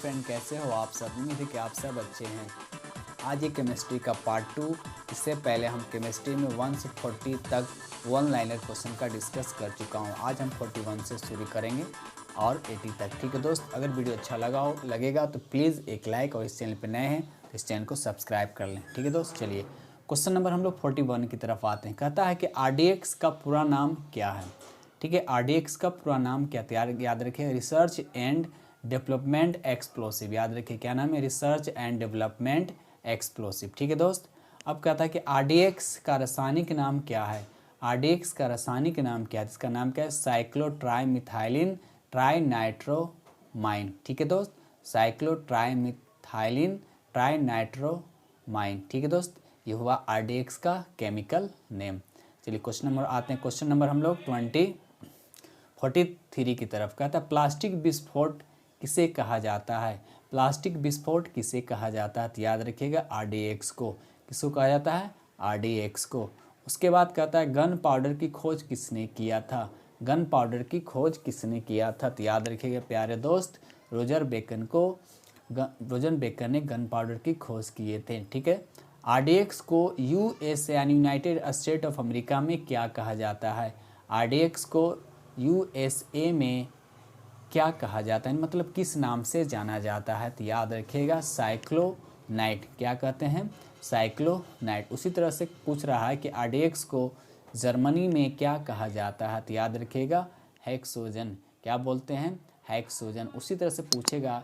Friend, कैसे हो आप सब। उम्मीद है कि आप सब अच्छे हैं। आज ये केमिस्ट्री का पार्ट 2। इससे पहले हम केमिस्ट्री में 1 से 40 तक वन लाइनर क्वेश्चन का डिस्कस कर चुका हूँ। आज हम 41 से शुरू करेंगे और 80 तक। ठीक है दोस्त, अगर वीडियो अच्छा लगेगा तो प्लीज़ एक लाइक, और इस चैनल पर नए हैं तो इस चैनल को सब्सक्राइब कर लें। ठीक है दोस्त, चलिए क्वेश्चन नंबर हम लोग 41 की तरफ आते हैं। कहता है कि RDX का पूरा नाम क्या है। ठीक है, RDX का पूरा नाम क्या तैयार याद रखिए, रिसर्च एंड डेवलपमेंट एक्सप्लोसिव। याद रखिए क्या नाम है, रिसर्च एंड डेवलपमेंट एक्सप्लोसिव। ठीक है दोस्त, अब कहता है कि RDX का रासायनिक नाम क्या है। RDX का रासायनिक नाम क्या है, इसका नाम क्या है, साइक्लोट्राइमिथाइलिन ट्राइनाइट्रोमाइन। ठीक है दोस्त, साइक्लोट्राइमिथाइलिन ट्राइनाइट्रोमाइन। ठीक है दोस्त, ये हुआ RDX का केमिकल नेम। चलिए क्वेश्चन नंबर आते हैं। क्वेश्चन नंबर हम लोग 43 की तरफ। कहता है प्लास्टिक विस्फोट किसे कहा जाता है। प्लास्टिक विस्फोट किसे कहा जाता है, तो याद रखिएगा RDX को। किसको कहा जाता है, RDX को। उसके बाद कहता है गन पाउडर की खोज किसने किया था। गन पाउडर की खोज किसने किया था, तो याद रखिएगा प्यारे दोस्त, रोजर बेकन ने गन पाउडर की खोज किए थे। ठीक है, RDX को USA यानी यूनाइटेड स्टेट ऑफ अमेरिका में क्या कहा जाता है। RDX को USA में क्या कहा जाता है, मतलब किस नाम से जाना जाता है, तो याद रखिएगा साइक्लोनाइट। क्या कहते हैं, साइक्लोनाइट। उसी तरह से पूछ रहा है कि RDX को जर्मनी में क्या कहा जाता है, तो याद रखिएगा हेक्सोजन। क्या बोलते हैं, हेक्सोजन। उसी तरह से पूछेगा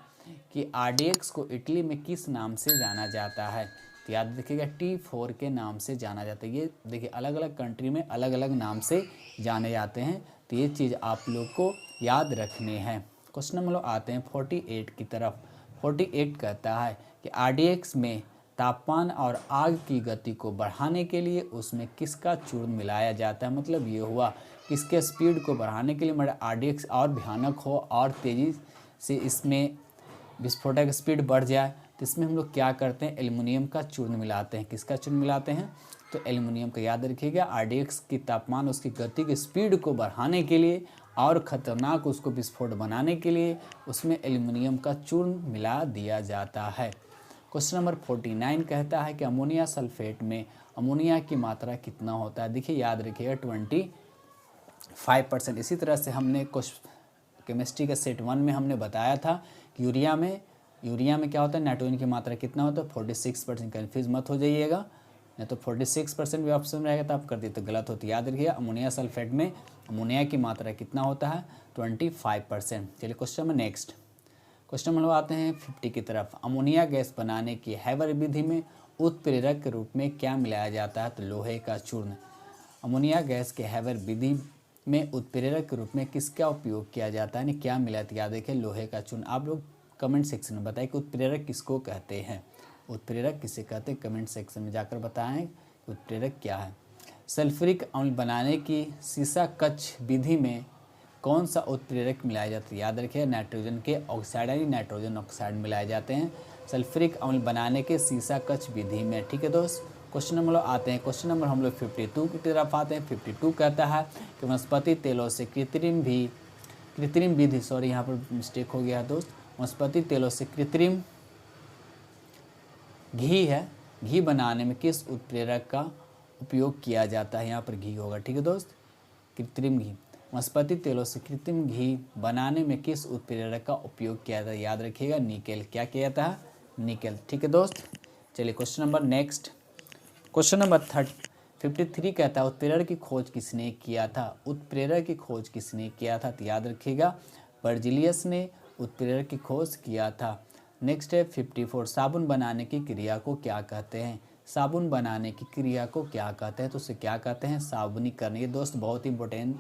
कि RDX को इटली में किस नाम से जाना जाता है, तो याद रखिएगा T4 के नाम से जाना जाता है। ये देखिए अलग अलग कंट्री में अलग अलग नाम से जाने जाते हैं, तो ये चीज़ आप लोग को याद रखने हैं। क्वेश्चन नंबर आते हैं 48 की तरफ। 48 कहता है कि RDX में तापमान और आग की गति को बढ़ाने के लिए उसमें किसका चूर्ण मिलाया जाता है। मतलब ये हुआ किसके स्पीड को बढ़ाने के लिए, मतलब RDX और भयानक हो और तेज़ी से इसमें विस्फोटक स्पीड बढ़ जाए, तो इसमें हम लोग क्या करते हैं, एल्युमिनियम का चूर्ण मिलाते हैं। किसका चूर्ण मिलाते हैं, तो एल्युमिनियम का। याद रखिएगा RDX की तापमान, उसकी गति की स्पीड को बढ़ाने के लिए और ख़तरनाक उसको विस्फोट बनाने के लिए उसमें एल्युमिनियम का चूर्ण मिला दिया जाता है। क्वेश्चन नंबर 49 कहता है कि अमोनिया सल्फेट में अमोनिया की मात्रा कितना होता है। देखिए याद रखिएगा 25%। इसी तरह से हमने कुछ केमिस्ट्री के सेट 1 में हमने बताया था कि यूरिया में क्या होता है, नाइट्रोजन की मात्रा कितना होता है, 46%। कन्फ्यूज मत हो जाइएगा, नहीं तो 46% भी ऑप्शन रहेगा तो आप कर दिए तो गलत होती। याद रखिए अमोनिया सल्फेट में अमोनिया की मात्रा कितना होता है, 25%। चलिए question number next. Question number आते हैं 50 की तरफ। अमोनिया गैस बनाने की हैवर विधि में उत्प्रेरक के रूप में क्या मिलाया जाता है, तो लोहे का चूर्ण। अमोनिया गैस के हैवर विधि में उत्प्रेरक के रूप में किसका उपयोग किया जाता है, यानी क्या मिला, तो याद रखिए लोहे का चूर्ण। आप लोग कमेंट सेक्शन में बताएं कि उत्प्रेरक किसको कहते हैं, उत्प्रेरक किसे कहते हैं, कमेंट सेक्शन में जाकर बताएं उत्प्रेरक क्या है। सल्फ्यूरिक अम्ल बनाने की सीसा कच्छ विधि में कौन सा उत्प्रेरक मिलाया जाता है, याद रखिए नाइट्रोजन के ऑक्साइड यानी नाइट्रोजन ऑक्साइड मिलाए जाते हैं सल्फ्यूरिक अम्ल बनाने के सीसा कच्छ विधि में। ठीक है दोस्त, क्वेश्चन नंबर आते हैं। क्वेश्चन नंबर हम लोग 52 की तरफ आते हैं। 52 कहता है कि वनस्पति तेलों से कृत्रिम विधि, सॉरी यहाँ पर मिस्टेक हो गया है दोस्त, वनस्पति तेलों से कृत्रिम घी बनाने में किस उत्प्रेरक का उपयोग किया जाता है, यहाँ पर घी होगा। ठीक है दोस्त, कृत्रिम घी। वनस्पति तेलों से कृत्रिम घी बनाने में किस उत्प्रेरक का उपयोग किया जाता है, याद रखिएगा निकेल। क्या किया जाता है, निकेल। ठीक है दोस्त, चलिए question number next. Question number 53 कहता है उत्प्रेरक की खोज किसने किया था। उत्प्रेरक की खोज किसने किया था, तो याद रखिएगा बर्जिलियस ने उत्प्रेरक की खोज किया था। नेक्स्ट है 54, साबुन बनाने की क्रिया को क्या कहते हैं। साबुन बनाने की क्रिया को क्या कहते हैं, तो उसे क्या कहते हैं, साबुनीकरण। ये दोस्त बहुत ही इंपॉर्टेंट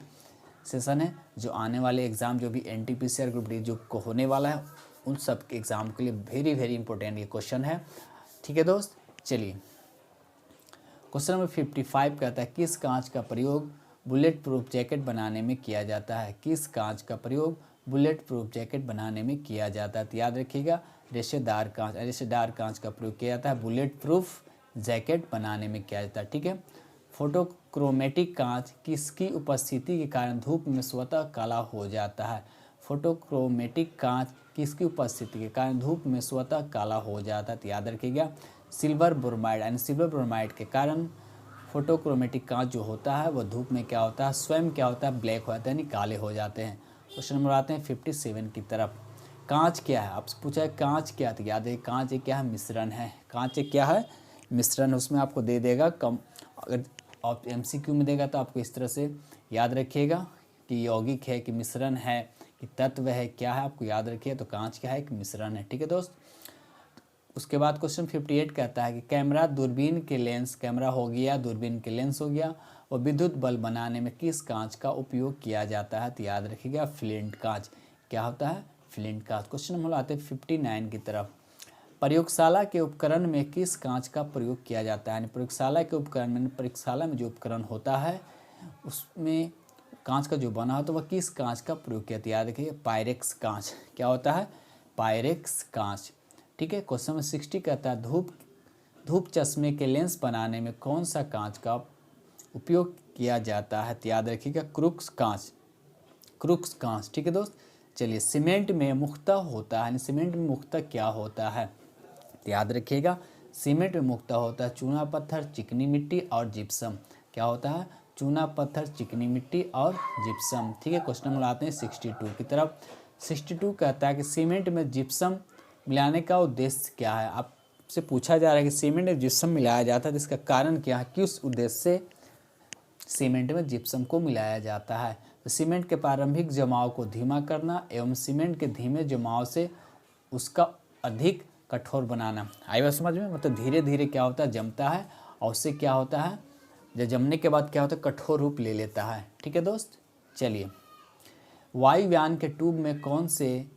सेशन है, जो आने वाले एग्ज़ाम जो भी NTPC ग्रुप डी जो को होने वाला है उन सब के एग्ज़ाम के लिए वेरी वेरी इंपॉर्टेंट ये क्वेश्चन है। ठीक है दोस्त, चलिए क्वेश्चन नंबर 55 कहता है किस कांच का प्रयोग बुलेट प्रूफ जैकेट बनाने में किया जाता है। किस कांच का प्रयोग बुलेट प्रूफ जैकेट बनाने में किया जाता है, तो याद रखिएगा रेशेदार कांच का प्रयोग किया जाता है बुलेट प्रूफ जैकेट बनाने में किया जाता है। ठीक है, फोटोक्रोमेटिक कांच किसकी उपस्थिति के कारण धूप में स्वतः काला हो जाता है। फोटोक्रोमेटिक कांच किसकी उपस्थिति के कारण धूप में स्वतः काला हो जाता है, तो याद रखिएगा सिल्वर ब्रोमाइड, यानी सिल्वर ब्रोमाइड के कारण फोटोक्रोमेटिक कांच जो होता है वो धूप में क्या होता है, स्वयं क्या होता है, ब्लैक होता है, यानी काले हो जाते हैं। क्वेश्चन नंबर आते हैं 57 की तरफ। कांच क्या है, आपसे पूछा है कांच क्या है, तो याद है कांच एक क्या है, मिश्रण है। कांच एक क्या है, मिश्रण। उसमें आपको दे देगा कम, अगर आप MCQ में देगा तो आपको इस तरह से याद रखिएगा कि यौगिक है कि मिश्रण है कि तत्व है, क्या है, आपको याद रखिए। तो कांच क्या है, एक मिश्रण है। ठीक है दोस्त। उसके बाद क्वेश्चन 58 कहता है कि कैमरा दूरबीन के लेंस, कैमरा हो गया, दूरबीन के लेंस हो गया, और विद्युत बल्ब बनाने में किस कांच का उपयोग किया जाता है, तो याद रखिएगा फ्लिंट कांच। क्या होता है, फ्लिंट कांच। क्वेश्चन हम आते हैं 59 की तरफ। प्रयोगशाला के उपकरण में किस कांच का प्रयोग किया जाता है, प्रयोगशाला के उपकरण में, प्रयोगशाला में जो उपकरण होता है उसमें कांच का जो बना हो तो वह किस कांच का प्रयोग किया, याद रखिए पायरेक्स कांच। क्या होता है, पायरेक्स कांच। ठीक है। क्वेश्चन नंबर 60 कहता है धूप चश्मे के लेंस बनाने में कौन सा कांच का उपयोग किया जाता है, तो याद रखिएगा क्रूक्स कांच, क्रूक्स कांच। ठीक है दोस्त। चलिए, सीमेंट में मुख्यतः होता है, सीमेंट में मुख्यतः क्या होता है, तो याद रखिएगा सीमेंट में मुख्यतः होता है चूना पत्थर, चिकनी मिट्टी और जिप्सम। क्या होता है, चूना पत्थर, चिकनी मिट्टी और जिप्सम। ठीक है। क्वेश्चन नंबर आते हैं 62 की तरफ। 62 कहता है कि सीमेंट में जिप्सम मिलाने का उद्देश्य क्या है। आपसे पूछा जा रहा है कि सीमेंट में जिप्सम मिलाया जाता है तो इसका कारण क्या है, किस उद्देश्य से सीमेंट में जिप्सम को मिलाया जाता है। तो सीमेंट के प्रारंभिक जमाव को धीमा करना एवं सीमेंट के धीमे जमाव से उसका अधिक कठोर बनाना। आई बात समझ में, मतलब धीरे धीरे क्या होता है, जमता है, और उससे क्या होता है, जब जमने के बाद क्या होता है, कठोर रूप ले लेता है। ठीक है दोस्त। चलिए, वायुयान के ट्यूब में कौन से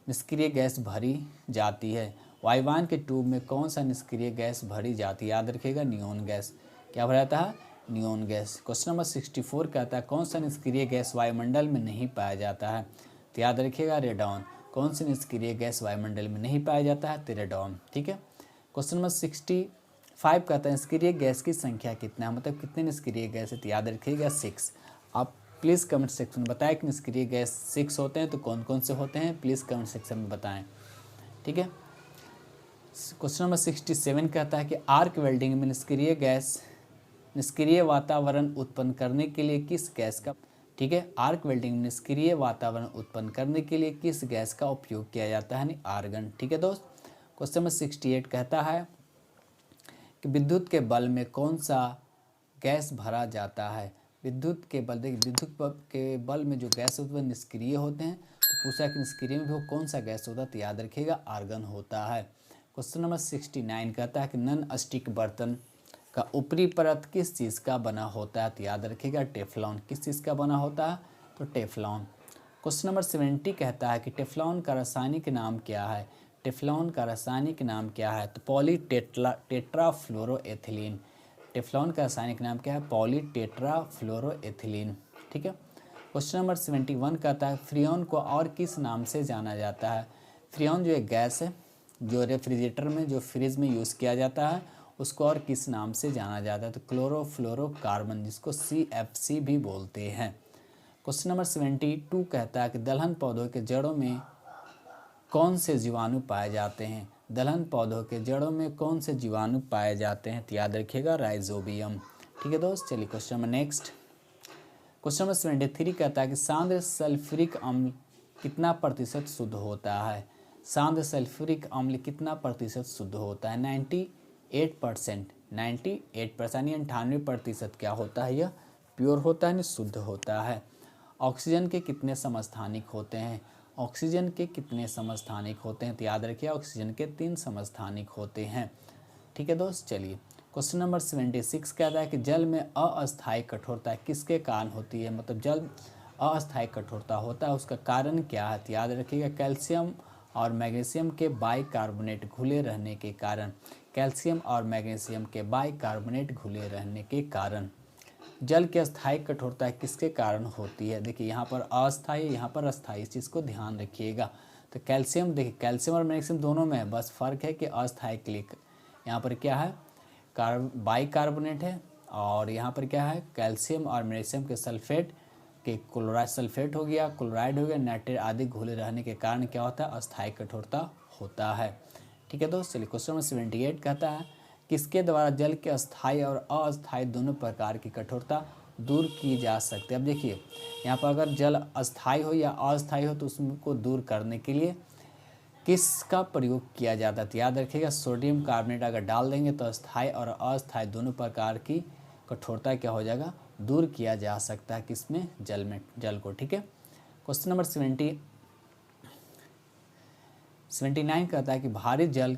निष्क्रिय गैस भरी जाती है, वायुयान के ट्यूब में कौन सा निष्क्रिय गैस भरी जाती है, याद रखिएगा नियोन गैस। क्या भरा जाता है, नियोन गैस। क्वेश्चन नंबर 64 कहता है कौन सा निष्क्रिय गैस वायुमंडल में नहीं पाया जाता है, तो याद रखिएगा रेडॉन। कौन सी निष्क्रिय गैस वायुमंडल में नहीं पाया जाता है, तो रेडॉन। ठीक है। क्वेश्चन नंबर 65 कहता है निष्क्रिय गैस की संख्या कितना है, मतलब कितने निष्क्रिय गैस है, तो याद रखिएगा 6। आप प्लीज़ कमेंट सेक्शन में बताएं कि निष्क्रिय गैस 6 होते हैं तो कौन कौन से होते हैं, प्लीज़ कमेंट सेक्शन में बताएं। ठीक है। क्वेश्चन नंबर 67 कहता है कि आर्क वेल्डिंग में निष्क्रिय वातावरण उत्पन्न करने के लिए किस गैस का, ठीक है, आर्क वेल्डिंग में निष्क्रिय वातावरण उत्पन्न करने के लिए किस गैस का उपयोग किया जाता है, आर्गन। ठीक है दोस्त। क्वेश्चन नंबर 68 कहता है कि विद्युत के बल्ब में कौन सा गैस भरा जाता है। विद्युत के बल्ब में जो गैस होते हैं वह निष्क्रिय होते हैं, तो पूछा कि निष्क्रिय में भी वो कौन सा गैस होता है, तो याद रखिएगा आर्गन होता है। क्वेश्चन नंबर 69 कहता है कि नॉन स्टिक बर्तन का ऊपरी परत किस चीज़ का बना होता है, तो याद रखिएगा टेफ्लॉन। किस चीज़ का बना होता है, तो टेफ्लॉन। क्वेश्चन नंबर 70 कहता है कि टेफ्लॉन का रासायनिक नाम क्या है, टेफ्लॉन का रासायनिक नाम क्या है, तो टेट्राफ्लोरोएथिलीन। टेफ्लॉन का रासायनिक नाम क्या है, पॉलीटेट्राफ्लोरोएथिलीन। ठीक है। क्वेश्चन नंबर 71 कहता है फ्रियोन को और किस नाम से जाना जाता है। फ्रियोन जो एक गैस है जो रेफ्रिजरेटर में, जो फ्रिज में यूज़ किया जाता है, उसको और किस नाम से जाना जाता है, तो क्लोरोफ्लोरोकार्बन, जिसको CFC भी बोलते हैं। क्वेश्चन नंबर 72 कहता है कि दलहन पौधों के जड़ों में कौन से जीवाणु पाए जाते हैं, दलहन पौधों के जड़ों में कौन से जीवाणु पाए जाते हैं, तो याद रखिएगा राइजोबियम। ठीक है दोस्त। चलिए question number next. Question number 73 कहता है कि सांद्र सल्फ्यूरिक अम्ल कितना प्रतिशत शुद्ध होता है, सांद्र सल्फ्यूरिक अम्ल कितना प्रतिशत शुद्ध होता है, 98%, 98%, यानी 98% क्या होता है, यह प्योर होता है, शुद्ध होता है। ऑक्सीजन के कितने समस्थानिक होते हैं, ऑक्सीजन के कितने समस्थानिक होते हैं, तो याद रखिए ऑक्सीजन के 3 समस्थानिक होते हैं। ठीक है दोस्त। चलिए क्वेश्चन नंबर 76 कहता है कि जल में अस्थायी कठोरता किसके कारण होती है, मतलब जल अस्थायी कठोरता होता है उसका कारण क्या है, तो याद रखिएगा कैल्शियम और मैग्नीशियम के बाइकार्बोनेट घुले रहने के कारण, कैल्शियम और मैग्नीशियम के बाइकार्बोनेट घुले रहने के कारण। जल की अस्थायी कठोरता किसके कारण होती है, देखिए यहाँ पर अस्थायी, यहाँ पर अस्थायी, इस चीज़ को ध्यान रखिएगा। तो कैल्शियम, देखिए कैल्शियम और मैग्नीशियम दोनों में है, बस फ़र्क है कि अस्थायी के लिए यहाँ पर क्या है, बाइकार्बोनेट है, और यहाँ पर क्या है कैल्शियम और मैग्नीशियम के सल्फेट कि क्लोराइड सल्फेट हो गया, क्लोराइड हो गया, नाइट्रेट आदि घुले रहने के कारण क्या होता है, अस्थायी कठोरता होता है। ठीक है दोस्त, चलिए क्वेश्चन नंबर 78 कहता है किसके द्वारा जल के अस्थायी और अस्थायी दोनों प्रकार की कठोरता दूर की जा सकती है। अब देखिए यहाँ पर अगर जल अस्थायी हो या अस्थायी हो तो उसको दूर करने के लिए किसका प्रयोग किया जाता है। तो याद रखिएगा सोडियम कार्बोनेट अगर डाल देंगे तो अस्थायी और अस्थायी दोनों प्रकार की कठोरता क्या हो जाएगा, दूर किया जा सकता है किसमें, जल को। ठीक है, क्वेश्चन नंबर 79 कहता है कि भारी जल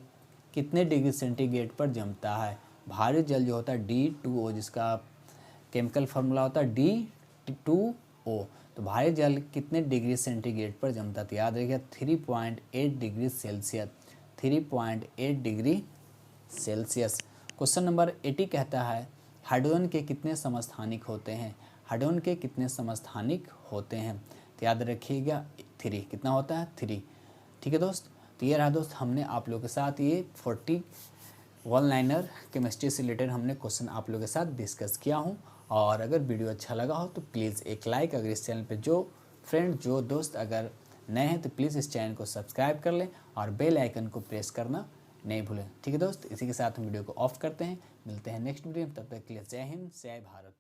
कितने डिग्री सेंटीग्रेड पर जमता है। भारी जल जो होता है D2O, जिसका केमिकल फार्मूला होता है D2O, तो भारी जल कितने डिग्री सेंटीग्रेड पर जमता है। तो याद रखिएगा 3.8 degree Celsius, 3.8 degree Celsius. Question number 80 कहता है हाइड्रोजन के कितने समस्थानिक होते हैं। हाइड्रोजन के कितने समस्थानिक होते हैं। तो याद रखिएगा 3, कितना होता है 3। ठीक है दोस्त, तो ये रहा दोस्त, हमने आप लोगों के साथ ये 41 लाइनर केमिस्ट्री से रिलेटेड हमने क्वेश्चन आप लोगों के साथ डिस्कस किया हूँ। और अगर वीडियो अच्छा लगा हो तो प्लीज़ एक लाइक, अगर इस चैनल पे जो दोस्त अगर नए हैं तो प्लीज़ इस चैनल को सब्सक्राइब कर लें और बेल आइकन को प्रेस करना नहीं भूलें। ठीक है दोस्त, इसी के साथ हम वीडियो को ऑफ करते हैं, मिलते हैं नेक्स्ट वीडियो में, तब तक के लिए जय हिंद, जय भारत।